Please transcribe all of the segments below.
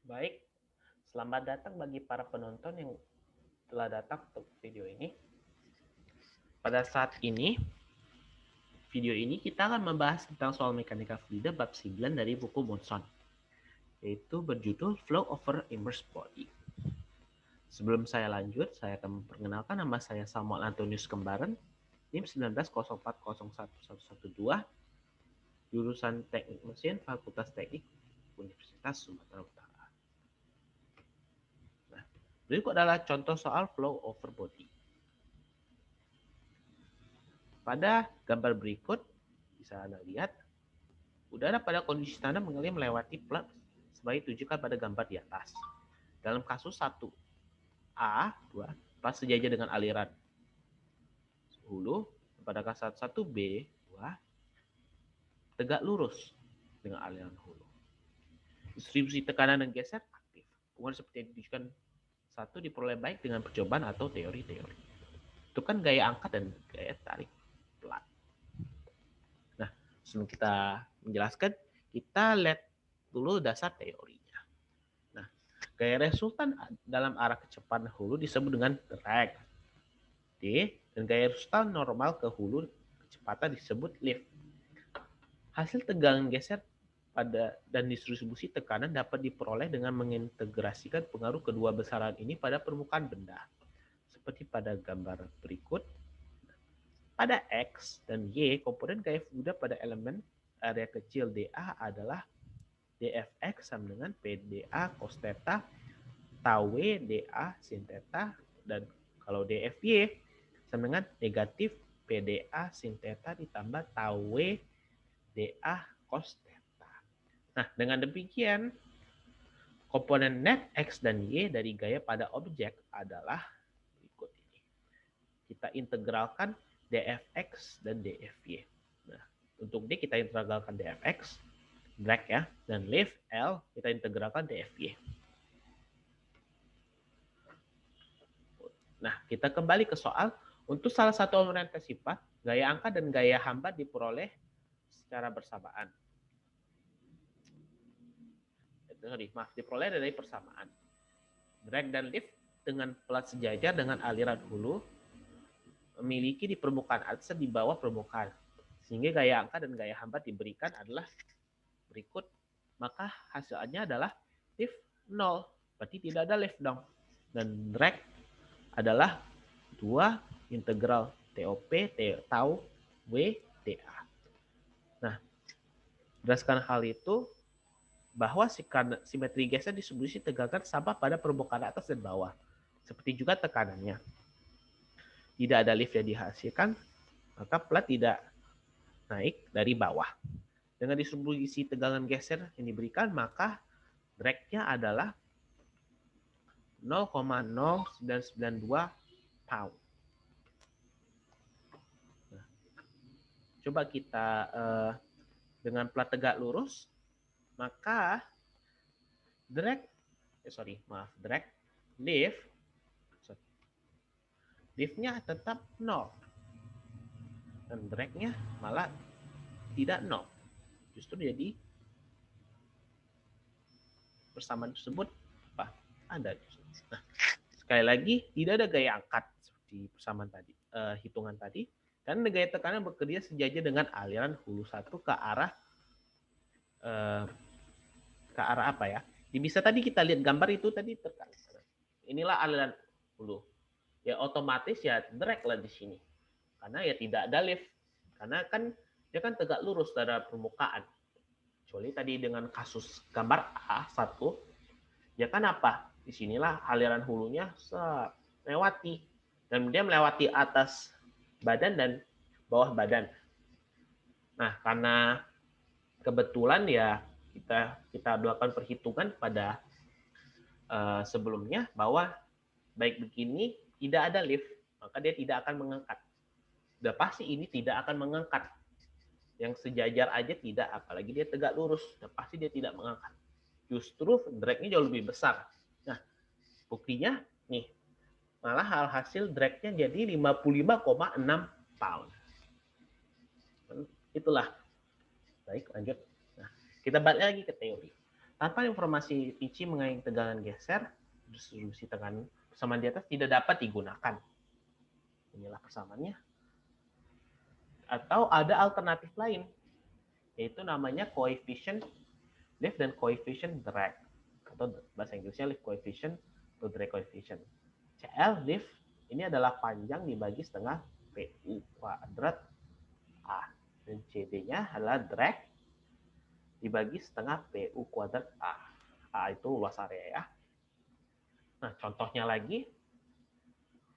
Baik, selamat datang bagi para penonton yang telah datang untuk video ini. Pada saat ini, video ini kita akan membahas tentang soal mekanika fluida bab 9 dari buku Monson, yaitu berjudul Flow over Immersed Body. Sebelum saya lanjut, saya akan memperkenalkan nama saya Samuel Antonius Kembaran, NIM 1904011112, jurusan Teknik Mesin, Fakultas Teknik, Universitas Sumatera Utara. Nah, berikut adalah contoh soal flow over body. Pada gambar berikut, bisa Anda lihat, udara pada kondisi standar mengalir melewati plat sebagai ditunjukkan pada gambar di atas. Dalam kasus 1A, 2, plat sejajar dengan aliran hulu. Pada kasus 1B, 2, tegak lurus dengan aliran hulu. Distribusi tekanan dan geser aktif. Hubungan seperti yang ditunjukkan 1 diperoleh baik dengan percobaan atau teori-teori. Itu kan gaya angkat dan gaya tarik plat. Nah, sebelum kita menjelaskan, kita lihat dulu dasar teorinya. Nah, gaya resultan dalam arah kecepatan hulu disebut dengan drag. D, dan gaya resultan normal ke hulu kecepatan disebut lift. Hasil tegangan geser pada dan distribusi tekanan dapat diperoleh dengan mengintegrasikan pengaruh kedua besaran ini pada permukaan benda. Seperti pada gambar berikut. Pada X dan Y, komponen gaya fluida pada elemen area kecil dA adalah dfx sama dengan pdA cos theta, tau W dA sin theta, dan kalau dfy sama dengan negatif pdA sin theta ditambah tau W dA cos theta. Nah, dengan demikian, komponen net X dan Y dari gaya pada objek adalah berikut ini. Kita integralkan dfx dan dfy. Nah, untuk D kita integralkan dfx, drag ya, dan lift L kita integralkan dfy. Nah, kita kembali ke soal. Untuk salah satu orientasi sifat, gaya angkat dan gaya hambat diperoleh secara bersamaan. Diperoleh dari persamaan. Drag dan lift dengan plat sejajar dengan aliran hulu memiliki di permukaan atas dan di bawah permukaan. Sehingga gaya angkat dan gaya hambat diberikan adalah berikut. Maka hasilnya adalah lift 0. Berarti tidak ada lift dong. Dan drag adalah 2 integral TOP tau W dA. Nah, berdasarkan hal itu, bahwa simetri geser distribusi tegangan sama pada permukaan atas dan bawah. Seperti juga tekanannya. Tidak ada lift yang dihasilkan, maka plat tidak naik dari bawah. Dengan distribusi tegangan geser yang diberikan, maka drag-nya adalah 0,0992 pound. Nah, coba kita dengan plat tegak lurus, maka drag lift-nya tetap 0. Dan drag-nya malah tidak 0. Justru jadi persamaan tersebut apa? Ada. Nah, sekali lagi tidak ada gaya angkat seperti persamaan tadi, hitungan tadi, dan gaya tekanan bekerja sejajar dengan aliran hulu 1 ke arah apa ya? Bisa tadi kita lihat gambar itu tadi tekan. Inilah aliran hulu. Ya otomatis ya drag lah di sini. Karena ya tidak ada lift. Karena kan dia kan tegak lurus dari permukaan. Kecuali tadi dengan kasus gambar A1, ya kan apa? Disinilah aliran hulunya melewati. Dan dia melewati atas badan dan bawah badan. Nah, karena kebetulan ya kita melakukan perhitungan pada sebelumnya bahwa baik begini tidak ada lift, maka dia tidak akan mengangkat. Sudah pasti ini tidak akan mengangkat. Yang sejajar aja tidak, apalagi dia tegak lurus, sudah pasti dia tidak mengangkat. Justru drag-nya jauh lebih besar. Nah, buktinya nih, malah hasil drag-nya jadi 55,6 pound. Itulah. Baik, lanjut. Nah, kita balik lagi ke teori. Tanpa informasi rinci mengenai tegangan geser, distribusi tekanan persamaan di atas tidak dapat digunakan. Inilah persamaannya. Atau ada alternatif lain, yaitu namanya coefficient lift dan coefficient drag. Atau bahasa Inggrisnya lift coefficient atau drag coefficient. CL lift ini adalah panjang dibagi setengah PU kuadrat A. Dan CD-nya adalah drag dibagi setengah PU kuadrat A. A itu luas area ya. Nah, contohnya lagi,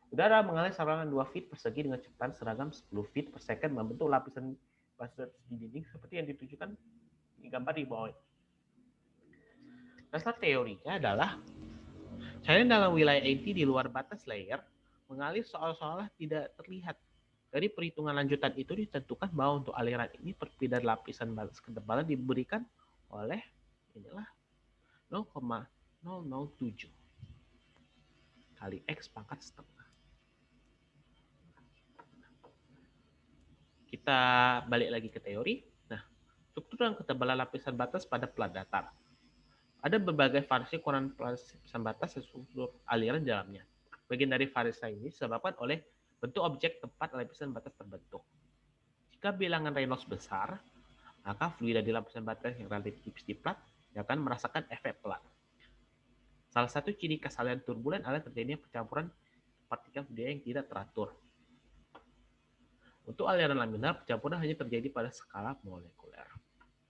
udara mengalir saluran 2 feet persegi dengan kecepatan seragam 10 feet per second membentuk lapisan batas di dinding seperti yang ditunjukkan di gambar di bawah. Dasar teorinya adalah cairan dalam wilayah inti di luar batas layer mengalir seolah-olah tidak terlihat. Dari perhitungan lanjutan itu ditentukan bahwa untuk aliran ini perbedaan lapisan batas ketebalan diberikan oleh inilah 0,007 kali X pangkat setengah. Kita balik lagi ke teori. Nah, struktur dan ketebalan lapisan batas pada plat datar. Ada berbagai variasi ukuran lapisan batas dan struktur aliran di dalamnya. Bagian dari variasi ini disebabkan oleh bentuk objek tempat lapisan batas terbentuk. Jika bilangan Reynolds besar, maka fluida di lapisan batas yang relatif tipis di plat akan merasakan efek plat. Salah satu ciri khas aliran turbulen adalah terjadinya percampuran partikel fluida yang tidak teratur. Untuk aliran laminar, percampuran hanya terjadi pada skala molekuler.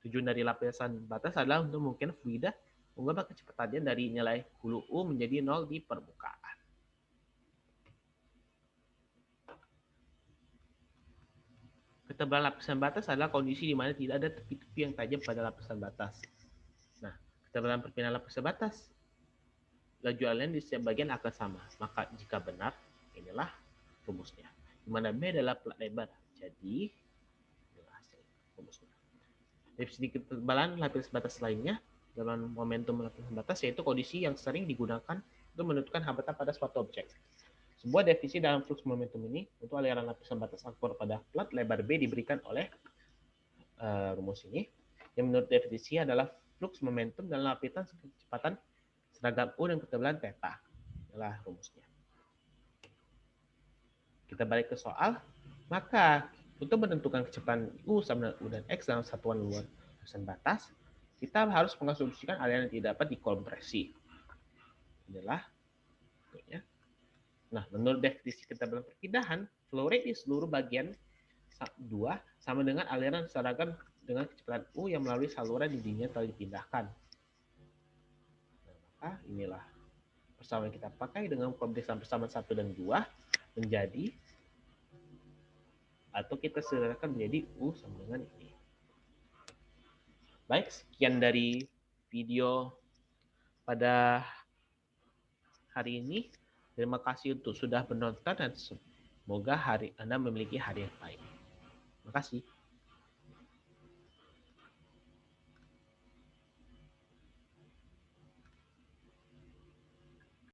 Tujuan dari lapisan batas adalah untuk memungkinkan fluida mengubah kecepatannya dari nilai hulu U menjadi 0 di permukaan. Ketebalan lapisan batas adalah kondisi di mana tidak ada tepi-tepi yang tajam pada lapisan batas. Nah, ketebalan perpindahan lapisan batas, laju aliran di setiap bagian akan sama. Maka jika benar, inilah rumusnya. Di mana B adalah plat lebar. Jadi, inilah hasil rumusnya. Definisi ketebalan lapisan batas lainnya dalam momentum lapisan batas yaitu kondisi yang sering digunakan untuk menentukan hambatan pada suatu objek. Sebuah definisi dalam flux momentum ini untuk aliran lapisan batas angkor pada plat lebar B diberikan oleh rumus ini, yang menurut definisi adalah flux momentum dalam lapisan kecepatan seragam U dan ketebalan theta. Adalah rumusnya. Kita balik ke soal. Maka untuk menentukan kecepatan U sama dengan U dan X dalam satuan luar lapisan batas, kita harus mengasumsikan aliran yang tidak dapat dikompresi. Inilah ya. Nah, menurut definisi ketebalan perpindahan, flow rate di seluruh bagian 2 sama dengan aliran seragam dengan kecepatan U yang melalui saluran dindingnya telah dipindahkan. Nah, maka inilah persamaan yang kita pakai dengan pemeriksaan persamaan 1 dan 2 menjadi, atau kita sederhanakan menjadi U sama dengan ini. Baik, sekian dari video pada hari ini. Terima kasih untuk sudah menonton dan semoga hari Anda memiliki hari yang baik. Terima kasih.